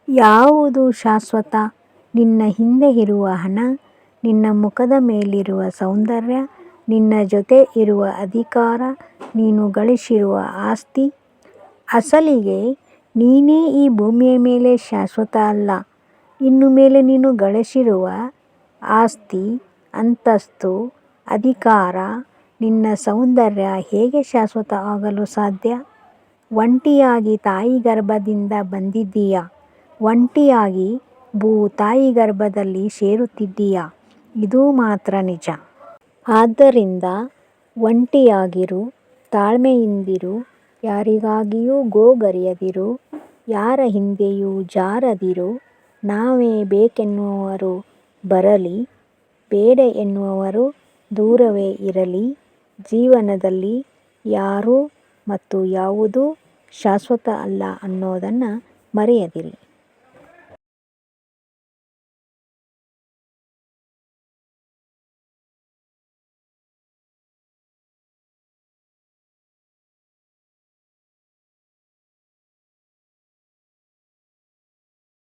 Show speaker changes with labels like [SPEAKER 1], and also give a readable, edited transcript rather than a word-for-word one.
[SPEAKER 1] ಯಾವುದು ಶಾಶ್ವತ? ನಿನ್ನ ಹಿಂದೆ ಇರುವ ಹಣ, ನಿನ್ನ ಮುಖದ ಮೇಲಿರುವ ಸೌಂದರ್ಯ, ನಿನ್ನ ಜೊತೆ ಇರುವ ಅಧಿಕಾರ, ನೀನು ಗಳಿಸಿರುವ ಆಸ್ತಿ. ಅಸಲಿಗೆ ನೀನೇ ಈ ಭೂಮಿಯ ಮೇಲೆ ಶಾಶ್ವತ ಅಲ್ಲ. ಇನ್ನು ಮೇಲೆ ನೀನು ಗಳಿಸಿರುವ ಆಸ್ತಿ, ಅಂತಸ್ತು, ಅಧಿಕಾರ, ನಿನ್ನ ಸೌಂದರ್ಯ ಹೇಗೆ ಶಾಶ್ವತ ಆಗಲು ಸಾಧ್ಯ? ಒಂಟಿಯಾಗಿ ತಾಯಿ ಗರ್ಭದಿಂದ ಬಂದಿದ್ದೀಯ, ಒಂಟಿಯಾಗಿ ತಾಯಿ ಗರ್ಭದಲ್ಲಿ ಸೇರುತ್ತಿದ್ದೀಯ. ಇದು ಮಾತ್ರ ನಿಜ. ಆದ್ದರಿಂದ ಒಂಟಿಯಾಗಿರು, ತಾಳ್ಮೆಯಿಂದಿರು, ಯಾರಿಗಾಗಿಯೂ ಗೋಗರೆಯದಿರು, ಯಾರ ಹಿಂದೆಯೂ ಜಾರದಿರು. ನಾವೇ ಬೇಕೆನ್ನುವವರು ಬರಲಿ, ಬೇಡ ಎನ್ನುವವರು ದೂರವೇ ಇರಲಿ. ಜೀವನದಲ್ಲಿ ಯಾರೂ ಮತ್ತು ಯಾವುದೂ ಶಾಶ್ವತ ಅಲ್ಲ ಅನ್ನೋದನ್ನು ಮರೆಯದಿರಿ.